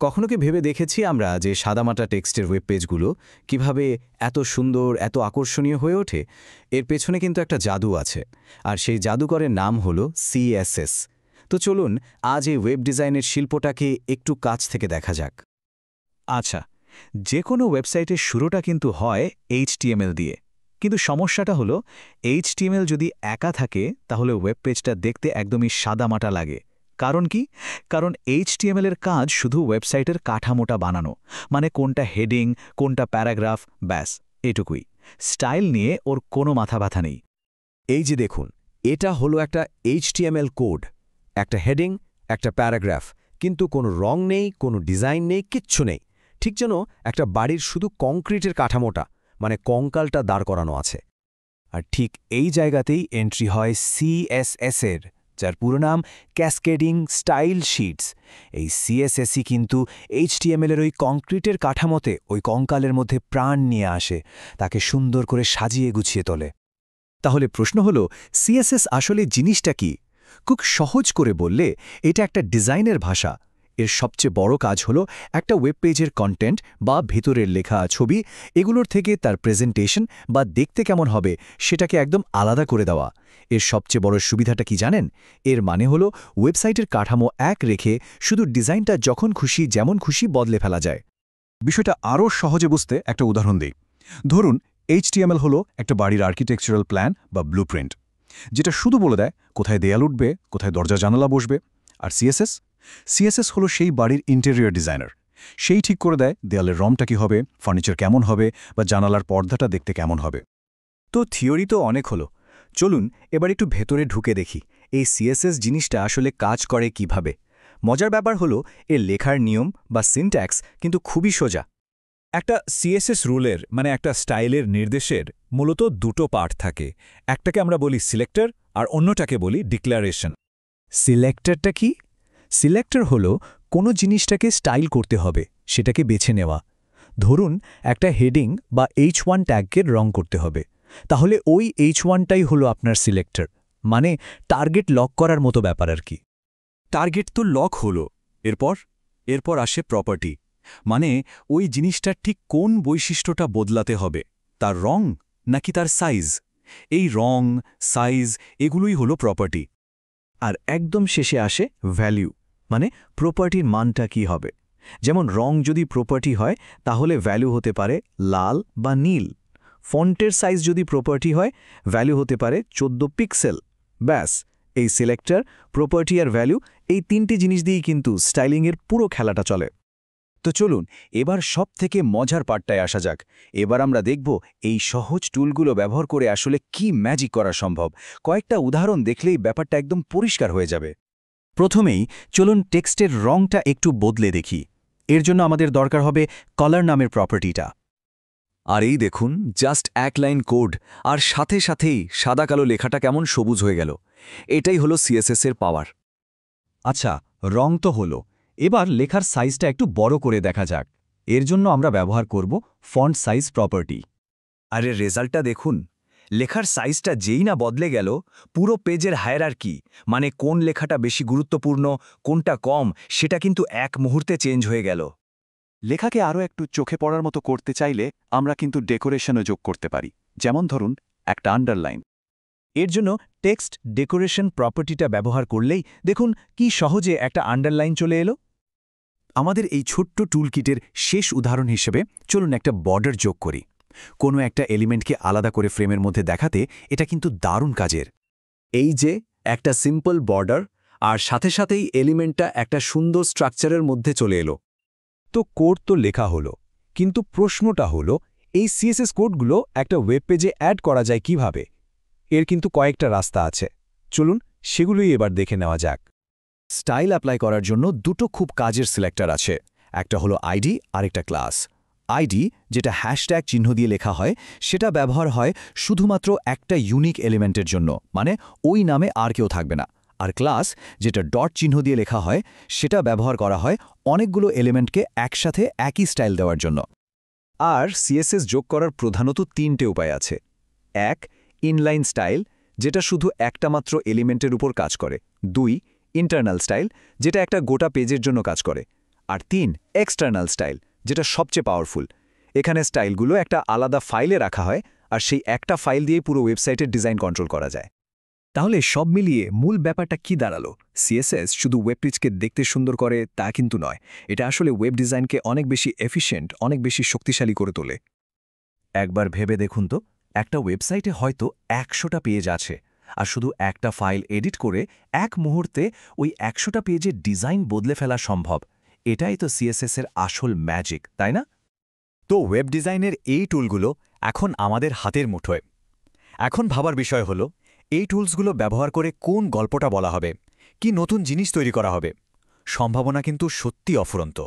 কখনো কি ভেবে দেখেছি আমরা যে সাদামাটা টেক্সটের ওয়েব পেজগুলো কিভাবে এত সুন্দর এত আকর্ষণীয় হয়ে ওঠে? এর পেছনে কিন্তু একটা জাদু আছে, আর সেই জাদুকরের নাম হলো সিএসএস। তো চলুন আজ এই ওয়েব ডিজাইনের শিল্পটাকে একটু কাছ থেকে দেখা যাক। আচ্ছা, যে কোনো ওয়েবসাইটের শুরুটা কিন্তু হয় HTML দিয়ে। কিন্তু সমস্যাটা হলো HTML যদি একা থাকে তাহলে ওয়েব পেজটা দেখতে একদমই সাদামাটা লাগে। কারণ কি? কারণ HTML এর কাজ শুধু ওয়েবসাইটের কাঠামোটা বানানো, মানে কোনটা হেডিং, কোনটা প্যারাগ্রাফ, ব্যাস এটুকুই। স্টাইল নিয়ে ওর কোনো মাথা ব্যথা নেই। এই যে দেখুন, এটা হলো একটা HTML কোড, একটা হেডিং, একটা প্যারাগ্রাফ, কিন্তু কোনো রং নেই, কোনো ডিজাইন নেই, কিচ্ছু নেই। ঠিক যেন একটা বাড়ির শুধু কংক্রিটের কাঠামোটা, মানে কঙ্কালটা দাঁড় করানো আছে। আর ঠিক এই জায়গাতেই এন্ট্রি হয় CSS-এর, যার পুরো নাম ক্যাসকেডিং স্টাইল শিটস। এই CSS-ই কিন্তু HTML-এর ওই কংক্রিটের কাঠামোতে ওই কঙ্কালের মধ্যে প্রাণ নিয়ে আসে, তাকে সুন্দর করে সাজিয়ে গুছিয়ে তোলে। তাহলে প্রশ্ন হলো, সিএসএস আসলে জিনিসটা কি? খুব সহজ করে বললে এটা একটা ডিজাইনের ভাষা। এর সবচেয়ে বড় কাজ হলো একটা ওয়েব পেজের কন্টেন্ট বা ভেতরের লেখা ছবি, এগুলোর থেকে তার প্রেজেন্টেশন বা দেখতে কেমন হবে সেটাকে একদম আলাদা করে দেওয়া। এর সবচেয়ে বড় সুবিধাটা কি জানেন? এর মানে হলো ওয়েবসাইটের কাঠামো এক রেখে শুধু ডিজাইনটা যখন খুশি যেমন খুশি বদলে ফেলা যায়। বিষয়টা আরও সহজে বুঝতে একটা উদাহরণ দিই। ধরুন, HTML হলো একটা বাড়ির আর্কিটেকচারাল প্ল্যান বা ব্লুপ্রিন্ট, যেটা শুধু বলে দেয় কোথায় দেয়াল উঠবে, কোথায় দরজা জানালা বসবে। আর সিএসএস হলো সেই বাড়ির ইন্টেরিয়র ডিজাইনার। সেই ঠিক করে দেয় দেয়ালের রংটা কী হবে, ফার্নিচার কেমন হবে, বা জানালার পর্দাটা দেখতে কেমন হবে। তো থিওরি তো অনেক হলো, চলুন এবার একটু ভেতরে ঢুকে দেখি এই সিএসএস জিনিসটা আসলে কাজ করে কিভাবে। মজার ব্যাপার হলো এর লেখার নিয়ম বা সিনট্যাক্স কিন্তু খুবই সোজা। একটা সিএসএস রুলের মানে একটা স্টাইলের নির্দেশের মূলত দুটো পার্ট থাকে। একটাকে আমরা বলি সিলেক্টর আর অন্যটাকে বলি ডিক্লারেশন। সিলেক্টরটা কি? সিলেক্টর হলো কোনো জিনিসটাকে স্টাইল করতে হবে সেটাকে বেছে নেওয়া। ধরুন একটা হেডিং বা H1 ট্যাগের রং করতে হবে, তাহলে ওই H1টাই হলো আপনার সিলেক্টর, মানে টার্গেট লক করার মতো ব্যাপার আর কি। টার্গেট তো লক হলো, এরপর আসে প্রপার্টি, মানে ওই জিনিসটার ঠিক কোন বৈশিষ্ট্যটা বদলাতে হবে, তার রং নাকি তার সাইজ। এই রং, সাইজ এগুলোই হলো প্রপার্টি। আর একদম শেষে আসে ভ্যালু, মানে প্রপার্টির মানটা কি হবে। যেমন রং যদি প্রপার্টি হয় তাহলে ভ্যালু হতে পারে লাল বা নীল। ফন্টের সাইজ যদি প্রপার্টি হয় ভ্যালু হতে পারে 14 পিক্সেল। ব্যাস, এই সিলেক্টর, প্রপার্টি আর ভ্যালু, এই তিনটি জিনিস দিয়েই কিন্তু স্টাইলিংয়ের পুরো খেলাটা চলে। তো চলুন এবার সবথেকে মজার পার্টটায় আসা যাক। এবার আমরা দেখব এই সহজ টুলগুলো ব্যবহার করে আসলে কি ম্যাজিক করা সম্ভব। কয়েকটা উদাহরণ দেখলেই ব্যাপারটা একদম পরিষ্কার হয়ে যাবে। প্রথমেই চলুন টেক্সটের রংটা একটু বদলে দেখি। এর জন্য আমাদের দরকার হবে কালার নামের প্রপার্টিটা। আর এই দেখুন, জাস্ট এক লাইন কোড, আর সাথে সাথেই সাদা কালো লেখাটা কেমন সবুজ হয়ে গেল। এটাই হলো সিএসএস-এর পাওয়ার। আচ্ছা, রং তো হলো, এবার লেখার সাইজটা একটু বড় করে দেখা যাক। এর জন্য আমরা ব্যবহার করব ফন্ট সাইজ প্রপার্টি। আরে রেজাল্টটা দেখুন, লেখার সাইজটা যেই না বদলে গেল, পুরো পেজের হায়ারার্কি, মানে কোন লেখাটা বেশি গুরুত্বপূর্ণ, কোনটা কম, সেটা কিন্তু এক মুহূর্তে চেঞ্জ হয়ে গেল। লেখাকে আরও একটু চোখে পড়ার মতো করতে চাইলে আমরা কিন্তু ডেকোরেশনও যোগ করতে পারি। যেমন ধরুন একটা আন্ডারলাইন। এর জন্য টেক্সট ডেকোরেশন প্রপার্টিটা ব্যবহার করলেই দেখুন কি সহজে একটা আন্ডারলাইন চলে এলো। আমাদের এই ছোট্ট টুলকিটের শেষ উদাহরণ হিসেবে চলুন একটা বর্ডার যোগ করি। কোনো একটা এলিমেন্টকে আলাদা করে ফ্রেমের মধ্যে দেখাতে এটা কিন্তু দারুণ কাজের। এই যে একটা সিম্পল বর্ডার, আর সাথে সাথেই এলিমেন্টটা একটা সুন্দর স্ট্রাকচারের মধ্যে চলে এলো। তো কোড তো লেখা হলো, কিন্তু প্রশ্নটা হলো এই সিএসএস কোডগুলো একটা ওয়েব পেজে অ্যাড করা যায় কিভাবে? এর কিন্তু কয়েকটা রাস্তা আছে, চলুন সেগুলোই এবার দেখে নেওয়া যাক। স্টাইল অ্যাপ্লাই করার জন্য দুটো খুব কাজের সিলেক্টর আছে। একটা হলো আইডি আর একটা ক্লাস। আইডি, যেটা হ্যাশট্যাগ চিহ্ন দিয়ে লেখা হয়, সেটা ব্যবহার হয় শুধুমাত্র একটা ইউনিক এলিমেন্টের জন্য, মানে ওই নামে আর কেউ থাকবে না। আর ক্লাস, যেটা ডট চিহ্ন দিয়ে লেখা হয়, সেটা ব্যবহার করা হয় অনেকগুলো এলিমেন্টকে একসাথে একই স্টাইল দেওয়ার জন্য। আর সিএসএস যোগ করার প্রধানত তিনটে উপায় আছে। এক, ইনলাইন স্টাইল, যেটা শুধু একটা মাত্র এলিমেন্টের উপর কাজ করে। দুই, ইন্টারনাল স্টাইল, যেটা একটা গোটা পেজের জন্য কাজ করে। আর 3 এক্সটার্নাল স্টাইল, যেটা সবচেয়ে পাওয়ারফুল। এখানে স্টাইলগুলো একটা আলাদা ফাইলে রাখা হয়, আর সেই একটা ফাইল দিয়ে পুরো ওয়েবসাইটের ডিজাইন কন্ট্রোল করা যায়। তাহলে সব মিলিয়ে মূল ব্যাপারটা কি দাঁড়ালো? সিএসএস শুধু ওয়েব পেজকে দেখতে সুন্দর করে তা কিন্তু নয়, এটা আসলে ওয়েব ডিজাইনকে অনেক বেশি এফিশিয়েন্ট, অনেক বেশি শক্তিশালী করে তোলে। একবার ভেবে দেখুন তো, একটা ওয়েবসাইটে হয়তো 100টা পেজ আছে, আর শুধু একটা ফাইল এডিট করে এক মুহূর্তে ওই 100টা পেজের ডিজাইন বদলে ফেলা সম্ভব। এটাই তো সিএসএস এর আসল ম্যাজিক, তাই না? তো ওয়েব ডিজাইনের এই টুলগুলো এখন আমাদের হাতের মুঠোয়। এখন ভাবার বিষয় হলো, এই টুলসগুলো ব্যবহার করে কোন গল্পটা বলা হবে, কি নতুন জিনিস তৈরি করা হবে। সম্ভাবনা কিন্তু সত্যি অফুরন্ত।